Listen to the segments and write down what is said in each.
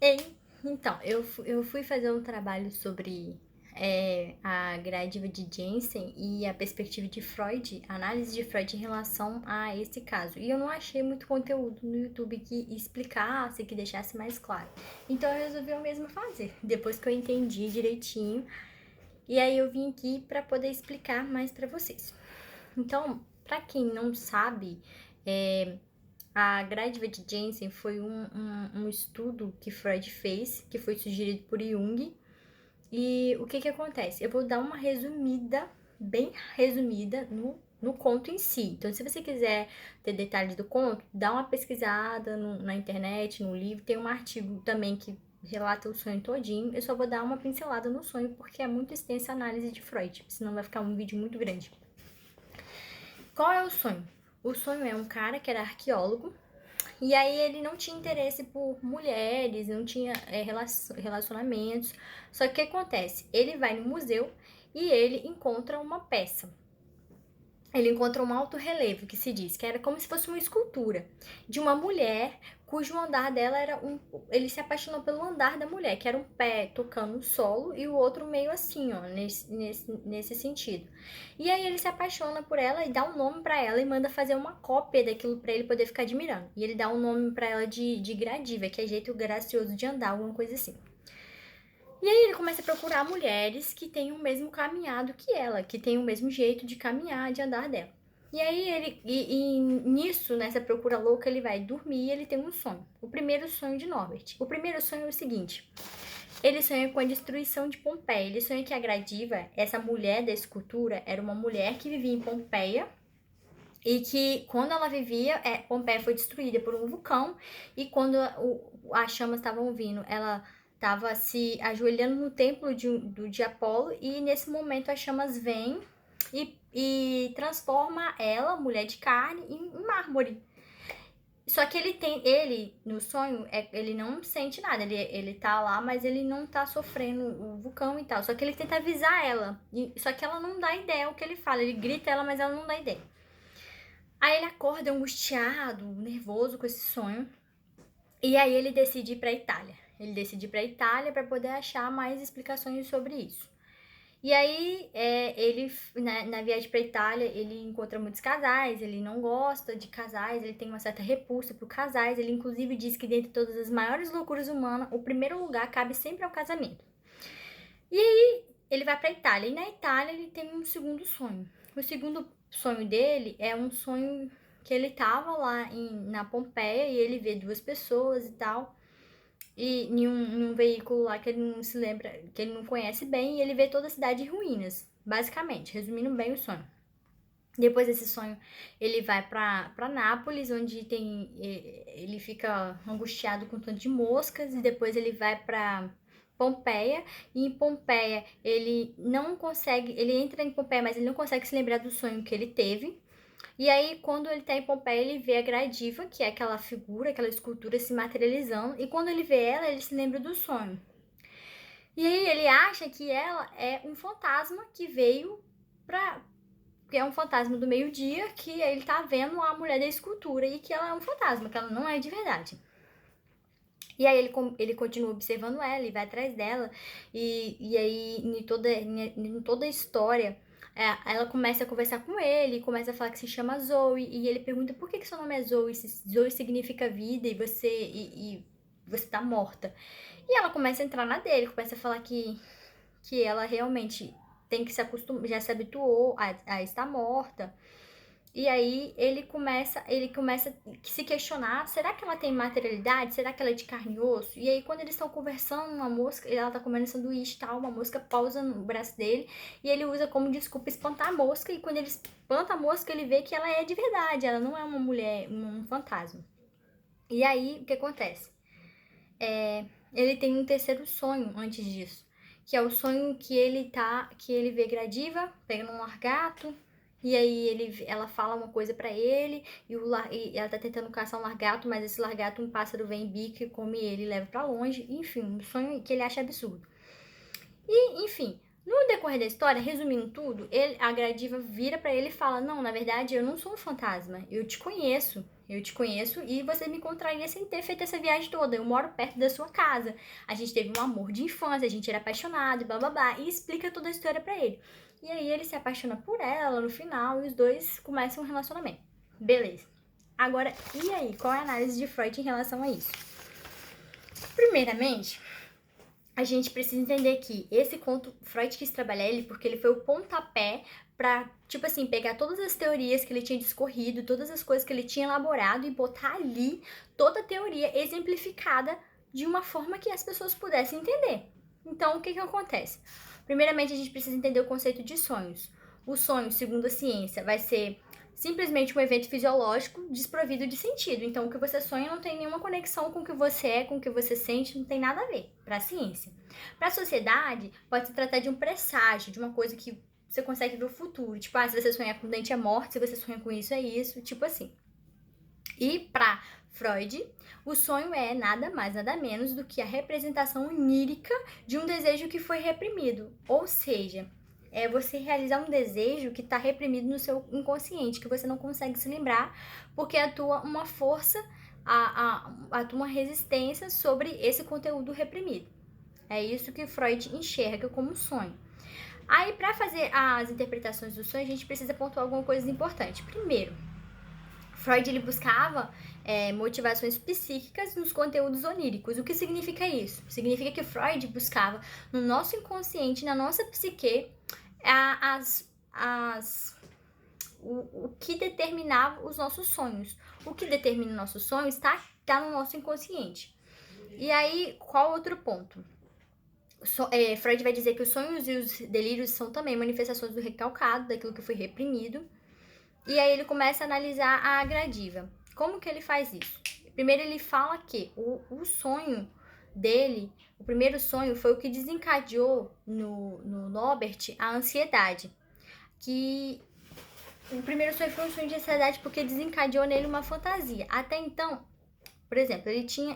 Ei, então, eu fui fazer um trabalho sobre a gradiva de Jensen e a perspectiva de Freud, a análise de Freud em relação a esse caso. E eu não achei muito conteúdo no YouTube que explicasse, que deixasse mais claro. Então eu resolvi eu mesma fazer, depois que eu entendi direitinho. E aí eu vim aqui para poder explicar mais para vocês. Então, para quem não sabe, a gradiva de Jensen foi um estudo que Freud fez, que foi sugerido por Jung. E o que acontece? Eu vou dar uma resumida, bem resumida, no conto em si. Então, se você quiser ter detalhes do conto, dá uma pesquisada na internet, no livro. Tem um artigo também que relata o sonho todinho. Eu só vou dar uma pincelada no sonho, porque é muito extensa a análise de Freud, senão vai ficar um vídeo muito grande. Qual é o sonho? O sonho é um cara que era arqueólogo, e aí ele não tinha interesse por mulheres, não tinha relacionamentos. Só que o que acontece? Ele vai no museu e ele encontra uma peça. Ele encontra um alto relevo, que se diz que era como se fosse uma escultura de uma mulher cujo andar dela era um. Ele se apaixonou pelo andar da mulher, que era um pé tocando o solo e o outro meio assim, ó, nesse sentido. E aí ele se apaixona por ela e dá um nome para ela e manda fazer uma cópia daquilo para ele poder ficar admirando. E ele dá um nome para ela de gradiva, que é jeito gracioso de andar, alguma coisa assim. E aí ele começa a procurar mulheres que têm o mesmo caminhado que ela, que têm o mesmo jeito de caminhar, de andar dela. E aí nisso, nessa procura louca, ele vai dormir e ele tem um sonho. O primeiro sonho de Norbert. O primeiro sonho é o seguinte: ele sonha com a destruição de Pompeia. Ele sonha que a Gradiva, essa mulher da escultura, era uma mulher que vivia em Pompeia e que quando ela vivia, Pompeia foi destruída por um vulcão e quando as chamas estavam vindo, ela estava se ajoelhando no templo de Apolo e nesse momento as chamas vêm e transforma ela, mulher de carne, em mármore. Só que ele no sonho, ele não sente nada, ele tá lá, mas ele não tá sofrendo o vulcão e tal. Só que ele tenta avisar ela, só que ela não dá ideia o que ele fala, ele grita ela, mas ela não dá ideia. Aí ele acorda angustiado, nervoso com esse sonho. E aí ele decide ir pra Itália. Ele decide ir pra Itália para poder achar mais explicações sobre isso. E aí, ele, na viagem pra Itália, ele encontra muitos casais, ele não gosta de casais, ele tem uma certa repulsa por casais. Ele, inclusive, diz que dentre todas as maiores loucuras humanas, o primeiro lugar cabe sempre ao casamento. E aí, ele vai pra Itália. E na Itália, ele tem um segundo sonho. O segundo sonho dele é um sonho que ele tava lá na Pompeia e ele vê duas pessoas e tal. E em um veículo lá que ele não se lembra, que ele não conhece bem, e ele vê toda a cidade em ruínas, basicamente, resumindo bem o sonho. Depois desse sonho, ele vai pra Nápoles, onde ele fica angustiado com tanto de moscas, e depois ele vai pra Pompeia, e em Pompeia ele não consegue, ele entra em Pompeia, mas ele não consegue se lembrar do sonho que ele teve. E aí, quando ele tá em Pompeia, ele vê a Gradiva, que é aquela figura, aquela escultura se materializando, e quando ele vê ela, ele se lembra do sonho. E aí ele acha que ela é um fantasma que veio pra. Que é um fantasma do meio-dia, que ele tá vendo a mulher da escultura e que ela é um fantasma, que ela não é de verdade. E aí ele continua observando ela e vai atrás dela. E aí, em toda a história, ela começa a conversar com ele, começa a falar que se chama Zoe. E ele pergunta por que seu nome é Zoe? Zoe significa vida e você tá morta. E ela começa a entrar na dele, começa a falar que ela realmente tem que se acostumar, já se habituou a estar morta. E aí ele começa a se questionar, será que ela tem materialidade? Será que ela é de carne e osso? E aí quando eles estão conversando, uma mosca, ela tá comendo sanduíche e tal, uma mosca pausa no braço dele, e ele usa como desculpa espantar a mosca, e quando ele espanta a mosca, ele vê que ela é de verdade, ela não é uma mulher, um fantasma. E aí, o que acontece? Ele tem um terceiro sonho antes disso, que é o sonho que ele vê Gradiva pegando um largato, e aí ela fala uma coisa pra ele, e ela tá tentando caçar um largato, mas esse largato, um pássaro vem, bica e come ele e leva pra longe. Enfim, um sonho que ele acha absurdo. E, enfim, no decorrer da história, resumindo tudo, a Gradiva vira pra ele e fala: não, na verdade, eu não sou um fantasma, eu te conheço. eu te conheço e você me contraria sem ter feito essa viagem toda. Eu moro perto da sua casa. A gente teve um amor de infância, a gente era apaixonado, blá blá blá. E explica toda a história pra ele. E aí ele se apaixona por ela no final e os dois começam um relacionamento. Beleza. Agora, e aí? Qual é a análise de Freud em relação a isso? Primeiramente, a gente precisa entender que esse conto, Freud quis trabalhar ele porque ele foi o pontapé pra, tipo assim, pegar todas as teorias que ele tinha discorrido, todas as coisas que ele tinha elaborado e botar ali toda a teoria exemplificada de uma forma que as pessoas pudessem entender. Então, o que acontece? Primeiramente, a gente precisa entender o conceito de sonhos. O sonho, segundo a ciência, vai ser simplesmente um evento fisiológico desprovido de sentido. Então, o que você sonha não tem nenhuma conexão com o que você é, com o que você sente, não tem nada a ver para a ciência. Para a sociedade, pode se tratar de um presságio, de uma coisa que você consegue ver o futuro. Tipo, se você sonhar com dente é morte, se você sonha com isso, é isso, tipo assim. E para Freud, o sonho é nada mais, nada menos do que a representação onírica de um desejo que foi reprimido. Ou seja, é você realizar um desejo que está reprimido no seu inconsciente, que você não consegue se lembrar, porque atua uma força, atua uma resistência sobre esse conteúdo reprimido. É isso que Freud enxerga como sonho. Aí, para fazer as interpretações do sonho, a gente precisa pontuar alguma coisa importante. Primeiro, Freud ele buscava motivações psíquicas nos conteúdos oníricos. O que significa isso? Significa que Freud buscava no nosso inconsciente, na nossa psique, o que determinava os nossos sonhos. O que determina os nossos sonhos está no nosso inconsciente. E aí, qual outro ponto? Freud vai dizer que os sonhos e os delírios são também manifestações do recalcado, daquilo que foi reprimido. E aí ele começa a analisar a gradiva. Como que ele faz isso? Primeiro ele fala que o sonho dele, o primeiro sonho foi o que desencadeou no Norbert a ansiedade. Que o primeiro sonho foi um sonho de ansiedade porque desencadeou nele uma fantasia. Até então, por exemplo, ele tinha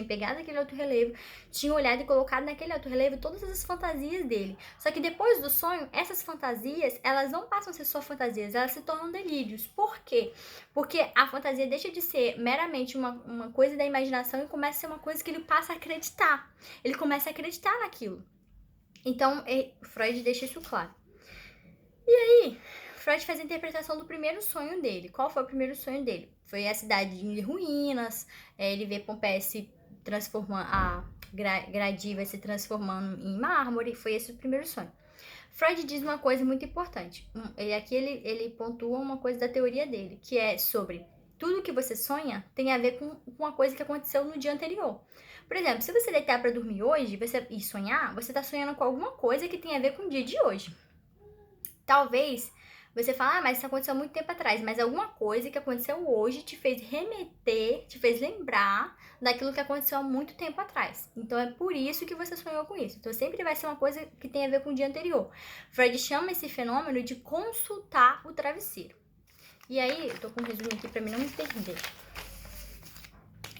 pegado aquele alto relevo, tinha olhado e colocado naquele alto relevo todas as fantasias dele. Só que depois do sonho, essas fantasias, elas não passam a ser só fantasias, elas se tornam delírios. Por quê? Porque a fantasia deixa de ser meramente uma coisa da imaginação e começa a ser uma coisa que ele passa a acreditar. Ele começa a acreditar naquilo. Então, Freud deixa isso claro. E aí, Freud faz a interpretação do primeiro sonho dele. Qual foi o primeiro sonho dele? Foi a cidade em ruínas, ele vê Pompeia se transformando, a Gradiva se transformando em mármore, foi esse o primeiro sonho. Freud diz uma coisa muito importante, aqui ele pontua uma coisa da teoria dele, que é sobre tudo que você sonha tem a ver com uma coisa que aconteceu no dia anterior. Por exemplo, se você deitar para dormir hoje e sonhar, você está sonhando com alguma coisa que tem a ver com o dia de hoje. Talvez você fala, mas isso aconteceu há muito tempo atrás, mas alguma coisa que aconteceu hoje te fez remeter, te fez lembrar daquilo que aconteceu há muito tempo atrás. Então é por isso que você sonhou com isso. Então sempre vai ser uma coisa que tem a ver com o dia anterior. Freud chama esse fenômeno de consultar o travesseiro. E aí, eu tô com um resumo aqui pra mim não me perder.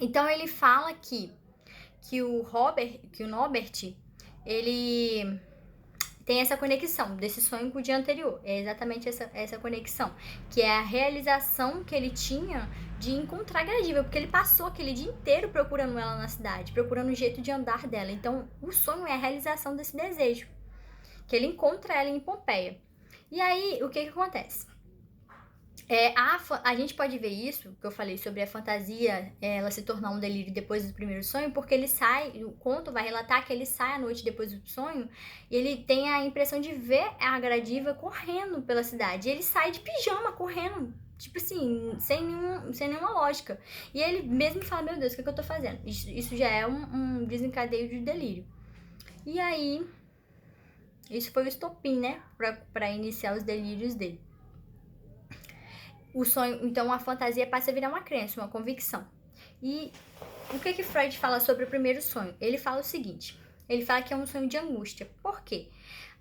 Então ele fala que o Norbert, ele tem essa conexão desse sonho com o dia anterior. É exatamente essa conexão, que é a realização que ele tinha de encontrar a Gradiva, porque ele passou aquele dia inteiro procurando ela na cidade, procurando o jeito de andar dela. Então, o sonho é a realização desse desejo, que ele encontra ela em Pompeia. E aí, o que acontece? A gente pode ver isso, que eu falei sobre a fantasia, ela se tornar um delírio depois do primeiro sonho, porque ele sai, o conto vai relatar que ele sai à noite depois do sonho, e ele tem a impressão de ver a Gradiva correndo pela cidade, e ele sai de pijama correndo, tipo assim, sem nenhuma lógica. E ele mesmo fala, meu Deus, o que eu tô fazendo? Isso já é um desencadeio de delírio. E aí, isso foi o estopim, né, pra iniciar os delírios dele. O sonho, então a fantasia passa a virar uma crença, uma convicção. E o que Freud fala sobre o primeiro sonho? Ele fala o seguinte, ele fala que é um sonho de angústia. Por quê?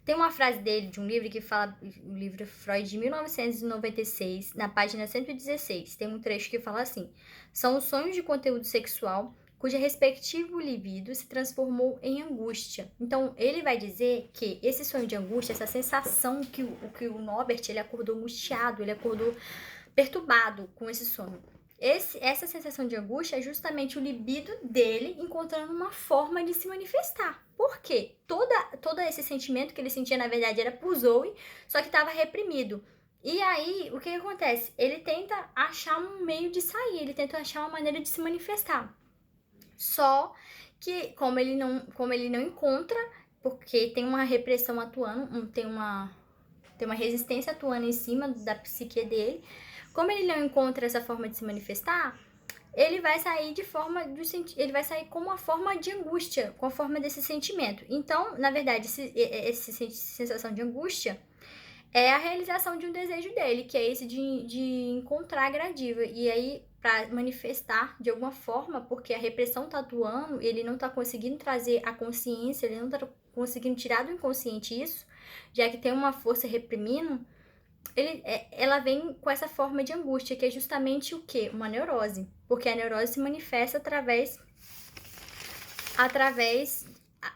Tem uma frase dele, de um livro que fala, o livro Freud de 1996, na página 116, tem um trecho que fala assim: são os sonhos de conteúdo sexual cuja respectivo libido se transformou em angústia. Então, ele vai dizer que esse sonho de angústia, essa sensação que o Norbert, ele acordou angustiado, ele acordou perturbado com esse sonho. Essa sensação de angústia é justamente o libido dele encontrando uma forma de se manifestar. Por quê? Todo esse sentimento que ele sentia, na verdade, era por Zoe, só que estava reprimido. E aí, o que acontece? Ele tenta achar um meio de sair, ele tenta achar uma maneira de se manifestar. Só que, como ele não encontra, porque tem uma repressão atuando, tem uma resistência atuando em cima da psique dele, como ele não encontra essa forma de se manifestar, ele vai sair ele vai sair com uma forma de angústia, com a forma desse sentimento. Então, na verdade, essa sensação de angústia é a realização de um desejo dele, que é esse de encontrar a gradiva. E aí, para manifestar de alguma forma, porque a repressão tá atuando, ele não tá conseguindo trazer a consciência, ele não tá conseguindo tirar do inconsciente isso, já que tem uma força reprimindo, ela vem com essa forma de angústia, que é justamente o quê? Uma neurose. Porque a neurose se manifesta através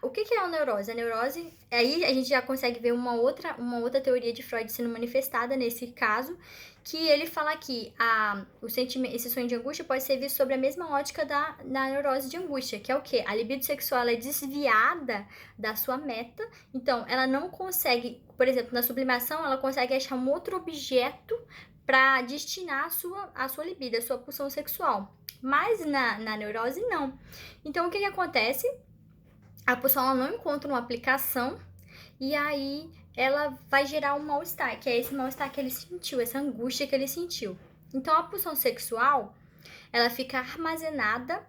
o que é a neurose? A neurose, aí a gente já consegue ver uma outra teoria de Freud sendo manifestada nesse caso, que ele fala que esse sonho de angústia pode ser visto sobre a mesma ótica da neurose de angústia, que é o quê? A libido sexual é desviada da sua meta, então ela não consegue, por exemplo, na sublimação, ela consegue achar um outro objeto para destinar a sua libido, a sua pulsão sexual. Mas na neurose, não. Então, o que acontece? A pulsão ela não encontra uma aplicação e aí ela vai gerar um mal-estar, que é esse mal-estar que ele sentiu, essa angústia que ele sentiu. Então, a pulsão sexual, ela fica armazenada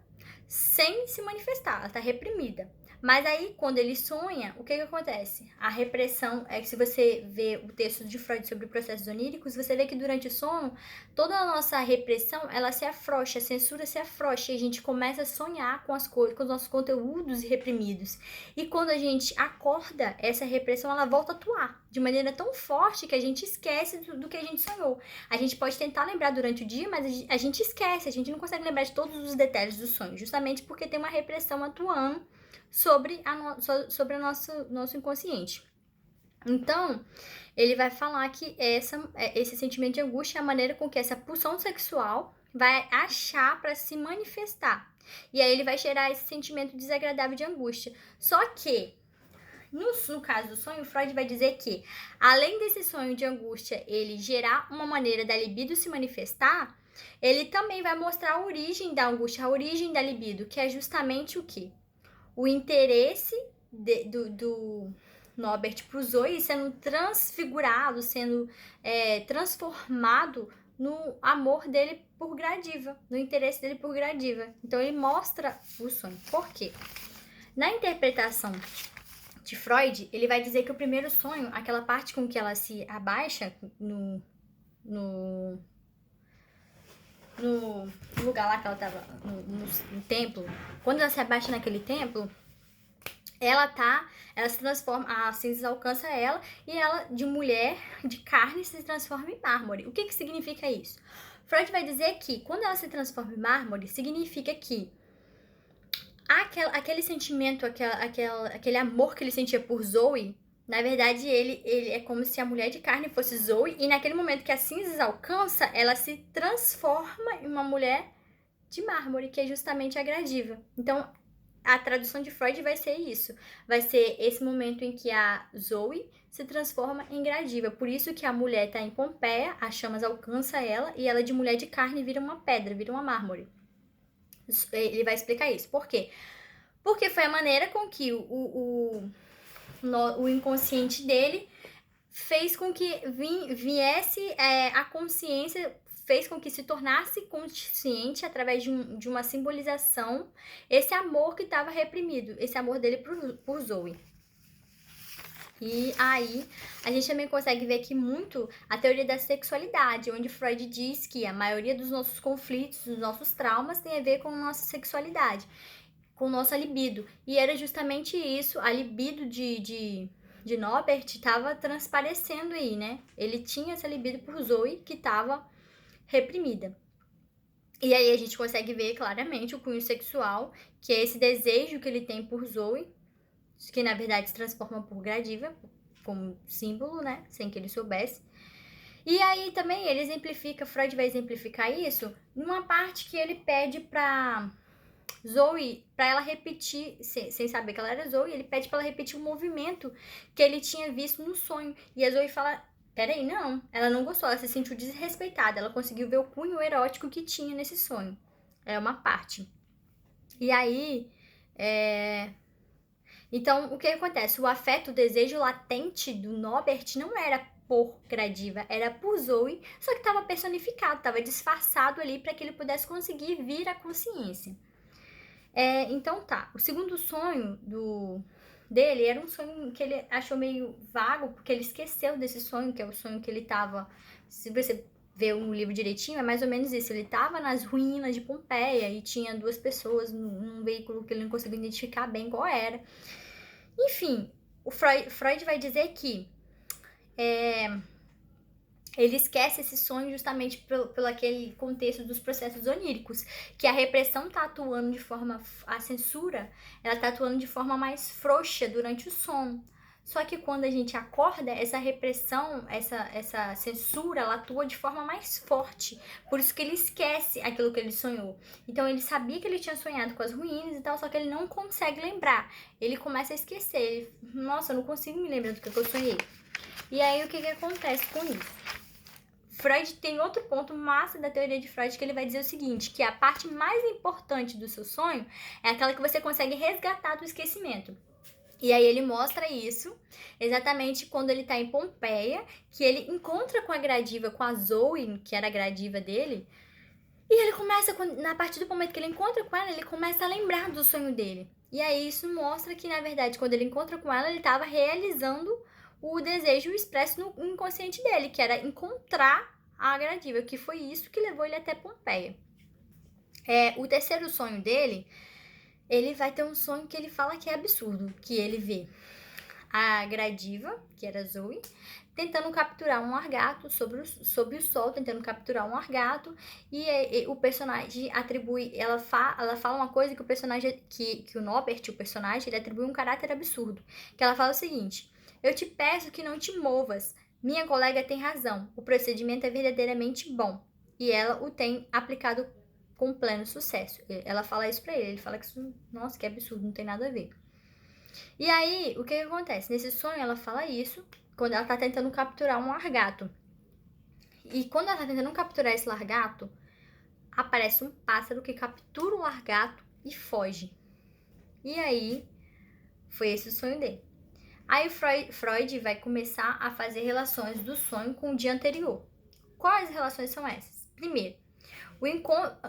sem se manifestar, ela está reprimida. Mas aí, quando ele sonha, o que acontece? A repressão, é que se você vê o texto de Freud sobre processos oníricos, você vê que durante o sono, toda a nossa repressão, ela se afrouxa, a censura se afrouxa, e a gente começa a sonhar com as coisas, com os nossos conteúdos reprimidos. E quando a gente acorda, essa repressão, ela volta a atuar de maneira tão forte que a gente esquece do que a gente sonhou. A gente pode tentar lembrar durante o dia, mas a gente esquece, a gente não consegue lembrar de todos os detalhes do sonho, justamente porque tem uma repressão atuando sobre o nosso inconsciente. Então, ele vai falar que esse sentimento de angústia é a maneira com que essa pulsão sexual vai achar para se manifestar. E aí ele vai gerar esse sentimento desagradável de angústia. Só que, no caso do sonho, Freud vai dizer que, além desse sonho de angústia ele gerar uma maneira da libido se manifestar, ele também vai mostrar a origem da angústia, a origem da libido, que é justamente o quê? O interesse do Norbert pro Zoe sendo transfigurado, sendo transformado no amor dele por Gradiva, no interesse dele por Gradiva. Então ele mostra o sonho. Por quê? Na interpretação de Freud, ele vai dizer que o primeiro sonho, aquela parte com que ela se abaixa no lugar lá que ela tava, no templo, quando ela se abaixa naquele templo, ela se transforma, a cinza alcança ela e ela, de mulher, de carne, se transforma em mármore. O que significa isso? Freud vai dizer que quando ela se transforma em mármore, significa que aquele sentimento, aquele amor que ele sentia por Zoe, na verdade, ele é como se a mulher de carne fosse Zoe, e naquele momento que a cinzas alcança, ela se transforma em uma mulher de mármore, que é justamente a Gradiva. Então, a tradução de Freud vai ser isso. Vai ser esse momento em que a Zoe se transforma em Gradiva. Por isso que a mulher está em Pompeia, as chamas alcançam ela, e ela de mulher de carne vira uma pedra, vira uma mármore. Ele vai explicar isso. Por quê? Porque foi a maneira com que o inconsciente dele fez com que viesse a consciência, fez com que se tornasse consciente através de uma simbolização esse amor que estava reprimido, esse amor dele por Zoe. E aí, a gente também consegue ver aqui muito a teoria da sexualidade, onde Freud diz que a maioria dos nossos conflitos, dos nossos traumas, tem a ver com a nossa sexualidade, com nossa libido. E era justamente isso, a libido de Norbert estava transparecendo aí, né? Ele tinha essa libido por Zoe que estava reprimida. E aí a gente consegue ver claramente o cunho sexual, que é esse desejo que ele tem por Zoe, que na verdade se transforma por Gradiva, como símbolo, né? Sem que ele soubesse. E aí também ele exemplifica, Freud vai exemplificar isso numa parte que ele pede pra Zoe, pra ela repetir, sem saber que ela era Zoe, ele pede pra ela repetir um movimento que ele tinha visto no sonho. E a Zoe fala, peraí, não. Ela não gostou, ela se sentiu desrespeitada, ela conseguiu ver o cunho erótico que tinha nesse sonho. É uma parte. E aí, então, o que acontece? O afeto, o desejo latente do Norbert não era por Gradiva, era por Zoe, só que estava personificado, estava disfarçado ali para que ele pudesse conseguir vir à consciência. Então tá, o segundo sonho dele era um sonho que ele achou meio vago, porque ele esqueceu desse sonho, que é o sonho que ele estava, se você ver o livro direitinho, é mais ou menos isso, ele estava nas ruínas de Pompeia e tinha duas pessoas num veículo que ele não conseguiu identificar bem qual era. Enfim, o Freud vai dizer que ele esquece esse sonho justamente pelo aquele contexto dos processos oníricos, que a repressão está atuando de forma, a censura, ela está atuando de forma mais frouxa durante o sono. Só que quando a gente acorda, essa repressão, essa censura, ela atua de forma mais forte. Por isso que ele esquece aquilo que ele sonhou. Então ele sabia que ele tinha sonhado com as ruínas e tal, só que ele não consegue lembrar. Ele começa a esquecer. Ele, nossa, eu não consigo me lembrar do que eu sonhei. E aí o que acontece com isso? Freud tem outro ponto massa da teoria de Freud que ele vai dizer o seguinte, que a parte mais importante do seu sonho é aquela que você consegue resgatar do esquecimento. E aí ele mostra isso exatamente quando ele tá em Pompeia, que ele encontra com a Gradiva, com a Zoe, que era a Gradiva dele, e ele começa, na partir do momento que ele encontra com ela, ele começa a lembrar do sonho dele. E aí isso mostra que, na verdade, quando ele encontra com ela, ele estava realizando o desejo expresso no inconsciente dele, que era encontrar a Gradiva, que foi isso que levou ele até Pompeia. O terceiro sonho dele, ele vai ter um sonho que ele fala que é absurdo, que ele vê a Gradiva, que era Zoe, tentando capturar um largato sob o sol, tentando capturar um largato, e o personagem atribui, ela fala uma coisa que o personagem, que o Norbert, o personagem, ele atribui um caráter absurdo, que ela fala o seguinte, eu te peço que não te movas, minha colega tem razão, o procedimento é verdadeiramente bom, e ela o tem aplicado com pleno sucesso. Ela fala isso pra ele fala que isso, nossa, que absurdo, não tem nada a ver. E aí, o que acontece? Nesse sonho, ela fala isso, quando ela tá tentando capturar um largato. E quando ela tá tentando capturar esse largato, aparece um pássaro que captura o largato e foge. E aí, foi esse o sonho dele. Aí Freud vai começar a fazer relações do sonho com o dia anterior. Quais relações são essas? Primeiro,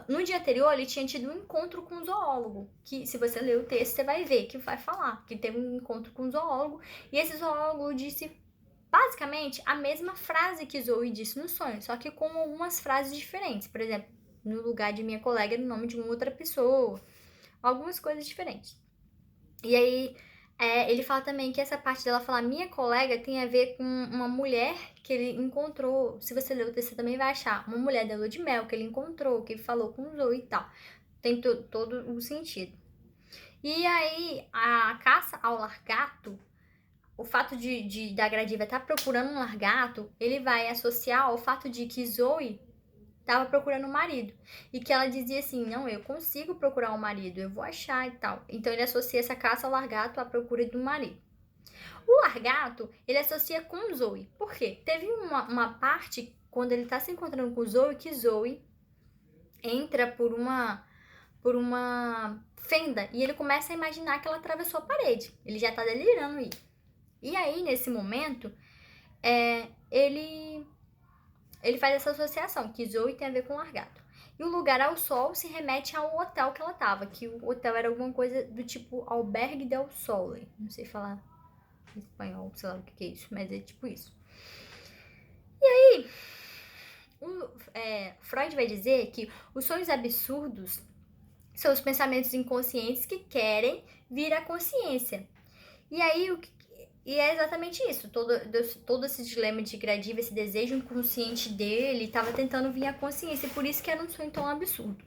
no dia anterior, ele tinha tido um encontro com um zoólogo, que se você ler o texto, você vai ver que vai falar que teve um encontro com um zoólogo, e esse zoólogo disse basicamente a mesma frase que Zoe disse no sonho, só que com algumas frases diferentes. Por exemplo, no lugar de minha colega, no nome de uma outra pessoa, algumas coisas diferentes. E aí, ele fala também que essa parte dela falar minha colega tem a ver com uma mulher que ele encontrou. Se você ler o texto, você também vai achar. Uma mulher da lua de mel que ele encontrou, que falou com o Zoe e tal. Tem todo o sentido. E aí, a caça ao largato, o fato da Gradiva estar procurando um largato, ele vai associar ao fato de que Zoe tava procurando um marido. E que ela dizia assim, não, eu consigo procurar um marido, eu vou achar e tal. Então ele associa essa caça ao largato à procura de um marido. O largato, ele associa com Zoe. Por quê? Teve uma parte, quando ele tá se encontrando com Zoe, que Zoe entra por uma fenda e ele começa a imaginar que ela atravessou a parede. Ele já tá delirando aí. E aí, nesse momento, ele faz essa associação, que Zoe tem a ver com largato. E o lugar ao sol se remete ao hotel que ela tava, que o hotel era alguma coisa do tipo Albergue del Sole. Não sei falar em espanhol, sei lá o que é isso, mas é tipo isso. E aí, Freud vai dizer que os sonhos absurdos são os pensamentos inconscientes que querem vir à consciência. E aí, e é exatamente isso, todo esse dilema de Gradiva, esse desejo inconsciente dele, estava tentando vir à consciência, e por isso que era um sonho tão absurdo.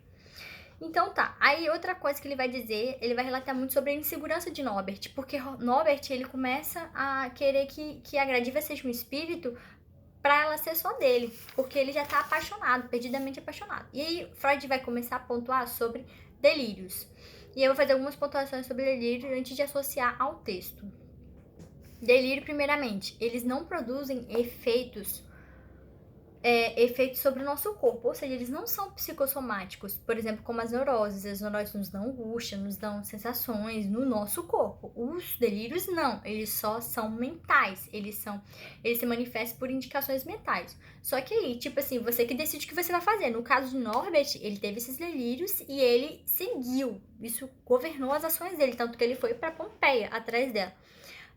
Então tá, aí outra coisa que ele vai dizer, ele vai relatar muito sobre a insegurança de Norbert, porque Norbert, ele começa a querer que a Gradiva seja um espírito pra ela ser só dele, porque ele já tá apaixonado, perdidamente apaixonado. E aí Freud vai começar a pontuar sobre delírios. E eu vou fazer algumas pontuações sobre delírio antes de associar ao texto. Delírio, primeiramente, eles não produzem efeitos sobre o nosso corpo, ou seja, eles não são psicossomáticos, por exemplo, como as neuroses nos dão angústia, nos dão sensações no nosso corpo. Os delírios não, eles só são mentais, eles se manifestam por indicações mentais. Só que aí, tipo assim, você que decide o que você vai fazer. No caso de Norbert, ele teve esses delírios e ele seguiu, isso governou as ações dele, tanto que ele foi para Pompeia, atrás dela.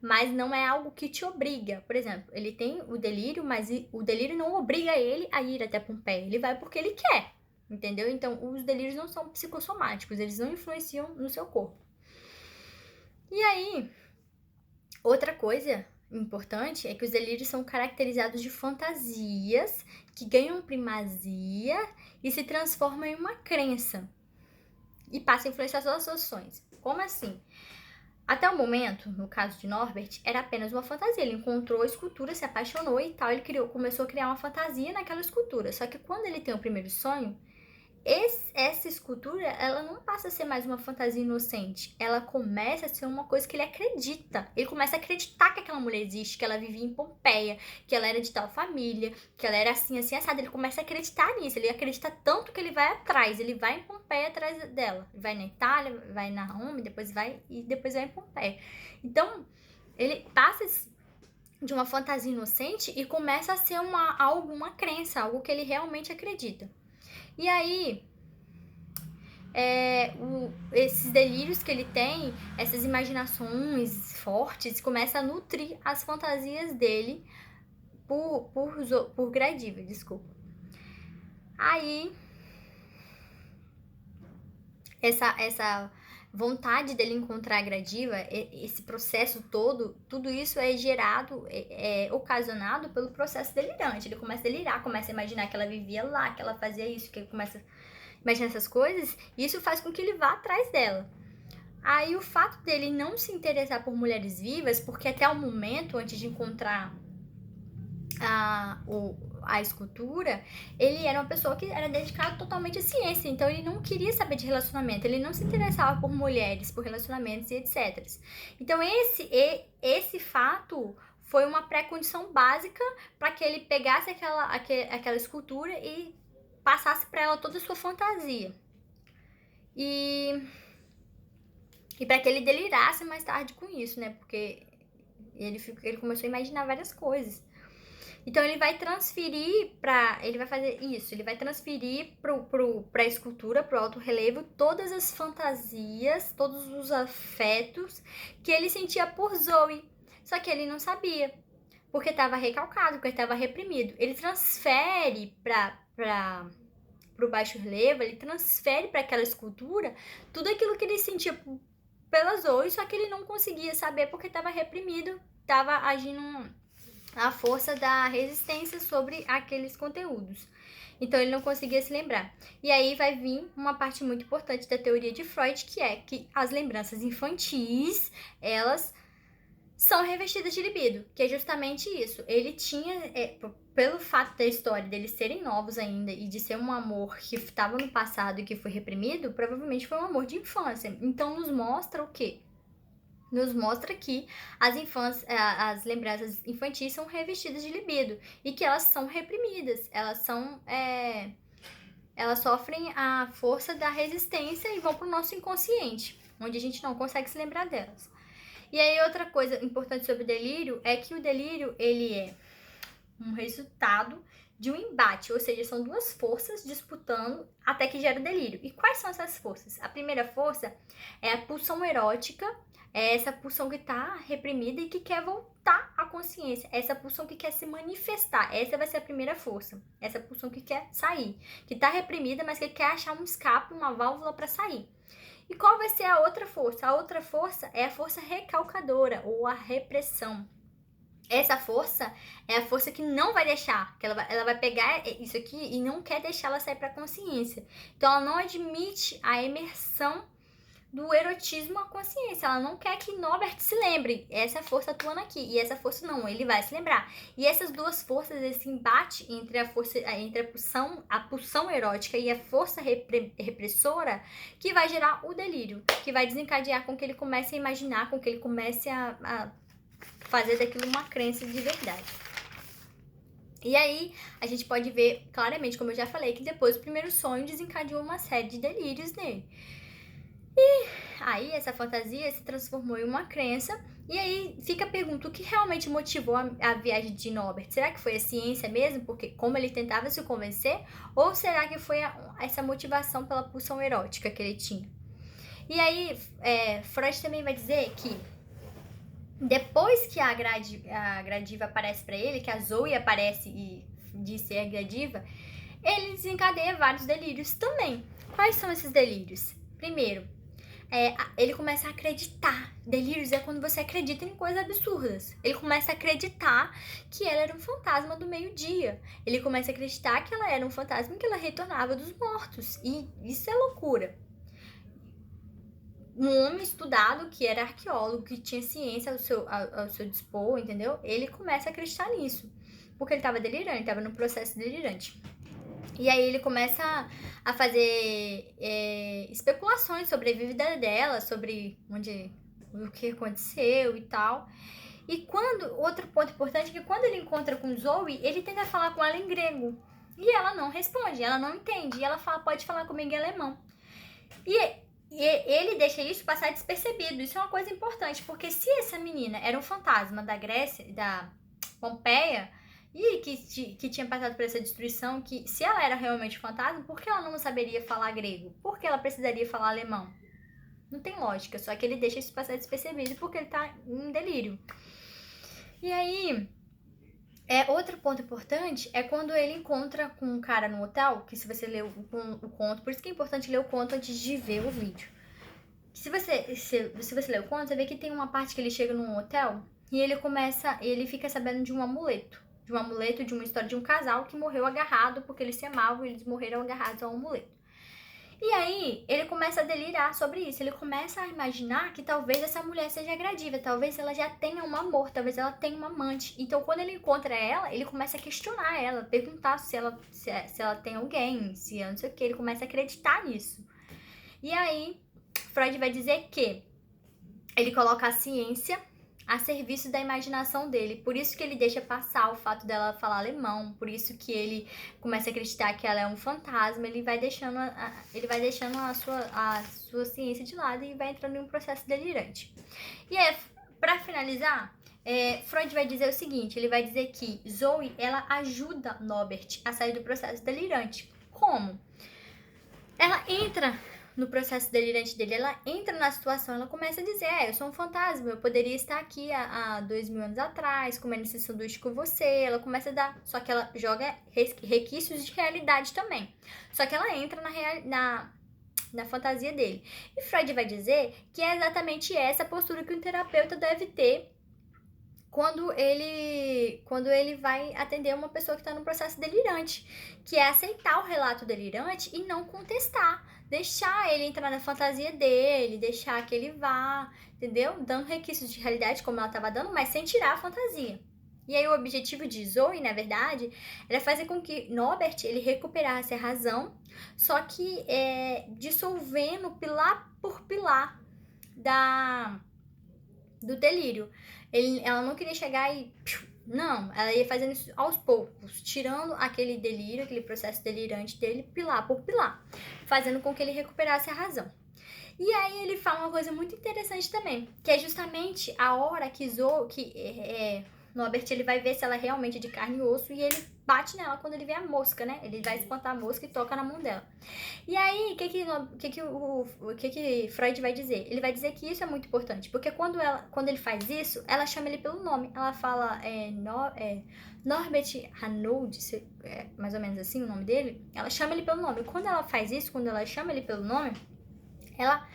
Mas não é algo que te obriga. Por exemplo, ele tem o delírio, mas o delírio não obriga ele a ir até Pompeia. Ele vai porque ele quer, entendeu? Então, os delírios não são psicossomáticos, eles não influenciam no seu corpo. E aí, outra coisa importante é que os delírios são caracterizados de fantasias que ganham primazia e se transformam em uma crença e passam a influenciar suas ações. Como assim? Até o momento, no caso de Norbert, era apenas uma fantasia. Ele encontrou a escultura, se apaixonou e tal. Ele começou a criar uma fantasia naquela escultura. Só que quando ele tem o primeiro sonho, essa escultura, ela não passa a ser mais uma fantasia inocente. Ela começa a ser uma coisa que ele acredita. Ele começa a acreditar que aquela mulher existe, que ela vivia em Pompeia, que ela era de tal família, que ela era assim, assim, assada. Ele começa a acreditar nisso. Ele acredita tanto que ele vai atrás. Ele vai em Pompeia atrás dela. Vai na Itália, vai na Roma, depois vai em Pompeia. Então, ele passa de uma fantasia inocente e começa a ser uma crença, algo que ele realmente acredita. E aí, esses delírios que ele tem, essas imaginações fortes, começam a nutrir as fantasias dele por Gradiva, desculpa. Aí, essa vontade dele encontrar a Gradiva, esse processo todo, tudo isso é gerado, ocasionado pelo processo delirante. Ele começa a delirar, começa a imaginar que ela vivia lá, que ela fazia isso, que ele começa a imaginar essas coisas, e isso faz com que ele vá atrás dela. Aí o fato dele não se interessar por mulheres vivas, porque até o momento, antes de encontrar a escultura, ele era uma pessoa que era dedicada totalmente à ciência, então ele não queria saber de relacionamento, ele não se interessava por mulheres, por relacionamentos e etc. Então esse fato foi uma pré-condição básica para que ele pegasse aquela escultura e passasse para ela toda a sua fantasia. E para que ele delirasse mais tarde com isso, né? Porque ele começou a imaginar várias coisas. Então ele vai transferir ele vai fazer isso, ele vai transferir pra escultura, pro alto relevo, todas as fantasias, todos os afetos que ele sentia por Zoe. Só que ele não sabia, porque estava recalcado, porque estava reprimido. Ele transfere pro baixo relevo, ele transfere para aquela escultura tudo aquilo que ele sentia pela Zoe, só que ele não conseguia saber porque estava reprimido, estava agindo a força da resistência sobre aqueles conteúdos. Então ele não conseguia se lembrar. E aí vai vir uma parte muito importante da teoria de Freud, que é que as lembranças infantis, elas são revestidas de libido, que é justamente isso. Ele tinha, pelo fato da história deles serem novos ainda e de ser um amor que estava no passado e que foi reprimido, provavelmente foi um amor de infância. Então nos mostra o quê? Nos mostra que as lembranças infantis são revestidas de libido e que elas são reprimidas, elas sofrem a força da resistência e vão para o nosso inconsciente, onde a gente não consegue se lembrar delas. E aí outra coisa importante sobre o delírio é que o delírio, ele é um resultado de um embate, ou seja, são duas forças disputando até que gera o delírio. E quais são essas forças? A primeira força é a pulsão erótica, é essa pulsão que está reprimida e que quer voltar à consciência, essa pulsão que quer se manifestar, essa vai ser a primeira força, essa pulsão que quer sair, que está reprimida, mas que quer achar um escape, uma válvula para sair. E qual vai ser a outra força? A outra força é a força recalcadora, ou a repressão. Essa força é a força que não vai deixar, que ela vai pegar isso aqui e não quer deixar ela sair para a consciência. Então, ela não admite a emersão do erotismo à consciência. Ela não quer que Norbert se lembre. Essa força atuando aqui. E essa força não, ele vai se lembrar. E essas duas forças, esse embate entre a pulsão erótica e a força repressora, que vai gerar o delírio, que vai desencadear com que ele comece a imaginar, com que ele comece a fazer daquilo uma crença de verdade. E aí, a gente pode ver claramente, como eu já falei, que depois o primeiro sonho desencadeou uma série de delírios nele. E aí, essa fantasia se transformou em uma crença. E aí, fica a pergunta, o que realmente motivou a viagem de Norbert? Será que foi a ciência mesmo? Porque como ele tentava se convencer? Ou será que foi essa motivação pela pulsão erótica que ele tinha? E aí, Freud também vai dizer que depois que a Gradiva aparece para ele, que a Zoe aparece e diz ser a Gradiva, ele desencadeia vários delírios também. Quais são esses delírios? Primeiro, ele começa a acreditar. Delírios é quando você acredita em coisas absurdas. Ele começa a acreditar que ela era um fantasma do meio-dia. Ele começa a acreditar que ela era um fantasma e que ela retornava dos mortos. E isso é loucura. Um homem estudado, que era arqueólogo, que tinha ciência ao seu dispor, entendeu? Ele começa a acreditar nisso, porque ele estava delirando, ele estava no processo delirante. E aí ele começa a fazer especulações sobre a vida dela, sobre o que aconteceu e tal. E outro ponto importante é que quando ele encontra com Zoe, ele tenta falar com ela em grego. E ela não responde, ela não entende. E ela pode falar comigo em alemão. E ele deixa isso passar despercebido. Isso é uma coisa importante, porque se essa menina era um fantasma da Grécia, da Pompeia, e que tinha passado por essa destruição, que se ela era realmente um fantasma, por que ela não saberia falar grego? Por que ela precisaria falar alemão? Não tem lógica, só que ele deixa isso passar despercebido porque ele tá em delírio. E aí, outro ponto importante é quando ele encontra com um cara no hotel, que se você ler o conto, por isso que é importante ler o conto antes de ver o vídeo. Se você ler o conto, você vê que tem uma parte que ele chega num hotel e ele fica sabendo de um amuleto, de uma história de um casal que morreu agarrado porque eles se amavam e eles morreram agarrados ao amuleto. E aí, ele começa a delirar sobre isso. Ele começa a imaginar que talvez essa mulher seja Gradiva, talvez ela já tenha um amor, talvez ela tenha uma amante. Então, quando ele encontra ela, ele começa a questionar ela, perguntar se ela tem alguém, se não sei o que. Ele começa a acreditar nisso. E aí, Freud vai dizer que ele coloca a ciência a serviço da imaginação dele. Por isso que ele deixa passar o fato dela falar alemão, por isso que ele começa a acreditar que ela é um fantasma, ele vai deixando a sua ciência de lado e vai entrando em um processo delirante. E aí, para finalizar, Freud vai dizer o seguinte, ele vai dizer que Zoe, ela ajuda Norbert a sair do processo delirante. Como? Ela entra no processo delirante dele, ela entra na situação, ela começa a dizer, eu sou um fantasma, eu poderia estar aqui há 2000 anos atrás, comendo esse sanduíche com você, ela começa a dar, só que ela joga requisitos de realidade também, só que ela entra na fantasia dele. E Freud vai dizer que é exatamente essa postura que um terapeuta deve ter quando ele vai atender uma pessoa que está num processo delirante, que é aceitar o relato delirante e não contestar, deixar ele entrar na fantasia dele, deixar que ele vá, entendeu? Dando requisitos de realidade como ela estava dando, mas sem tirar a fantasia. E aí o objetivo de Zoe, na verdade, era fazer com que Norbert ele recuperasse a razão, só que dissolvendo pilar por pilar do delírio. Ela não queria chegar e... Não, ela ia fazendo isso aos poucos, tirando aquele delírio, aquele processo delirante dele, pilar por pilar, fazendo com que ele recuperasse a razão. E aí ele fala uma coisa muito interessante também, que é justamente a hora que Norbert ele vai ver se ela é realmente de carne e osso e ele bate nela quando ele vê a mosca, né? Ele vai espantar a mosca e toca na mão dela. E aí, o que Freud vai dizer? Ele vai dizer que isso é muito importante, porque quando ele faz isso, ela chama ele pelo nome. Ela fala Norbert Hanold, mais ou menos assim o nome dele. Ela chama ele pelo nome. Quando ela faz isso, quando ela chama ele pelo nome, ela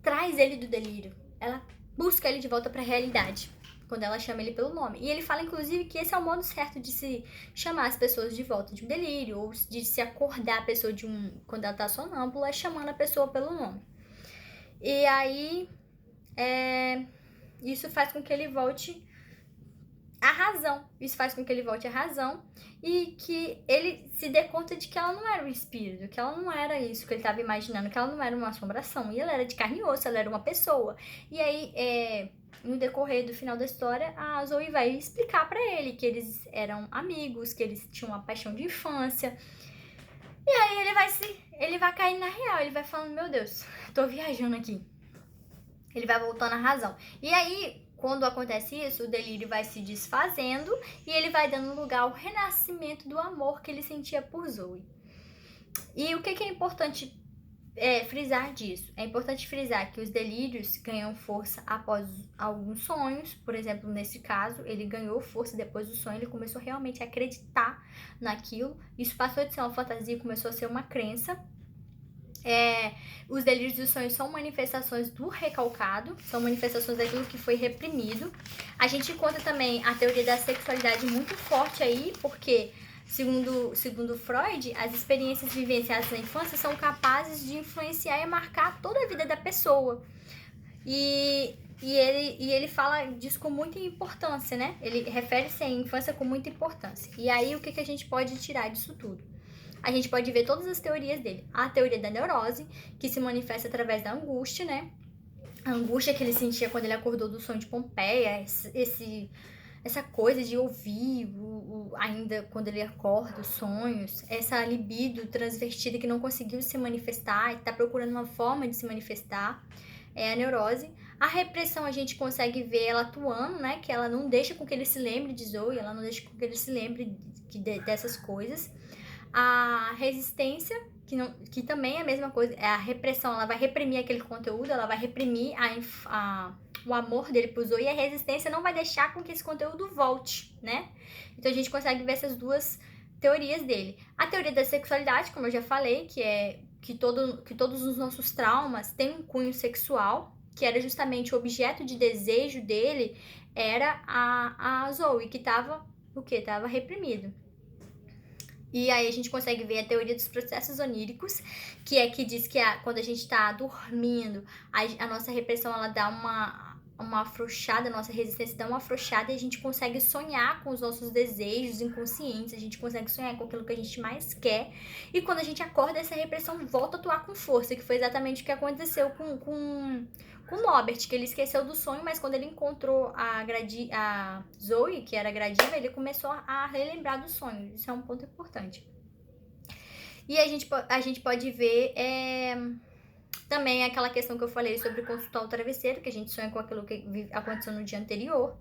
traz ele do delírio. Ela busca ele de volta para a realidade, quando ela chama ele pelo nome. E ele fala, inclusive, que esse é o modo certo de se chamar as pessoas de volta de um delírio, ou de se acordar a pessoa quando ela tá sonâmbula, chamando a pessoa pelo nome. E aí, isso faz com que ele volte à razão. Isso faz com que ele volte à razão e que ele se dê conta de que ela não era um espírito, que ela não era isso que ele estava imaginando, que ela não era uma assombração. E ela era de carne e osso, ela era uma pessoa. E aí, no decorrer do final da história, a Zoe vai explicar pra ele que eles eram amigos, que eles tinham uma paixão de infância. E aí ele vai cair na real, ele vai falando, meu Deus, tô viajando aqui. Ele vai voltando à razão. E aí, quando acontece isso, o delírio vai se desfazendo e ele vai dando lugar ao renascimento do amor que ele sentia por Zoe. E o que é importante frisar disso? É importante frisar que os delírios ganham força após alguns sonhos. Por exemplo, nesse caso, ele ganhou força depois do sonho, ele começou realmente a acreditar naquilo. Isso passou de ser uma fantasia e começou a ser uma crença. Os delírios dos sonhos são manifestações do recalcado, são manifestações daquilo que foi reprimido. A gente encontra também a teoria da sexualidade muito forte aí, porque, segundo Freud, as experiências vivenciadas na infância são capazes de influenciar e marcar toda a vida da pessoa. E ele fala disso com muita importância, né? Ele refere-se à infância com muita importância. E aí, o que a gente pode tirar disso tudo? A gente pode ver todas as teorias dele. A teoria da neurose, que se manifesta através da angústia, né? A angústia que ele sentia quando ele acordou do sonho de Pompeia, essa coisa de ouvir ainda quando ele acorda os sonhos, essa libido transvertida que não conseguiu se manifestar e está procurando uma forma de se manifestar, é a neurose. A repressão a gente consegue ver ela atuando, né? Que ela não deixa com que ele se lembre de Zoe, ela não deixa com que ele se lembre dessas coisas. A resistência, que também é a mesma coisa, é a repressão, ela vai reprimir aquele conteúdo, ela vai reprimir o amor dele por Zoe, e a resistência não vai deixar com que esse conteúdo volte, né? Então a gente consegue ver essas duas teorias dele. A teoria da sexualidade, como eu já falei, que todos os nossos traumas têm um cunho sexual, que era justamente o objeto de desejo dele, era a Zoe, que estava Tava reprimido. E aí a gente consegue ver a teoria dos processos oníricos, que diz que quando a gente está dormindo, a nossa repressão ela dá uma afrouxada, a nossa resistência dá uma afrouxada e a gente consegue sonhar com os nossos desejos inconscientes, a gente consegue sonhar com aquilo que a gente mais quer. E quando a gente acorda, essa repressão volta a atuar com força, que foi exatamente o que aconteceu com Norbert, que ele esqueceu do sonho, mas quando ele encontrou a Zoe, que era gradiva, ele começou a relembrar do sonho. Isso é um ponto importante. E a gente pode ver também aquela questão que eu falei sobre consultar o travesseiro, que a gente sonha com aquilo que aconteceu no dia anterior.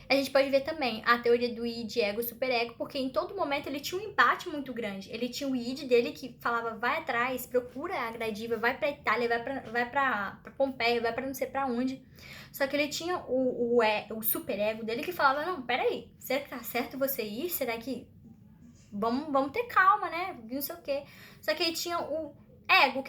A gente pode ver também a teoria do id, ego, superego, porque em todo momento ele tinha um embate muito grande. Ele tinha o id dele que falava, vai atrás, procura a gradiva, vai pra Itália, vai pra Pompeia, vai pra não sei pra onde. Só que ele tinha o superego dele que falava, não, peraí, será que tá certo você ir? Será que... Vamos ter calma, né? Não sei o quê. Só que ele tinha o ego,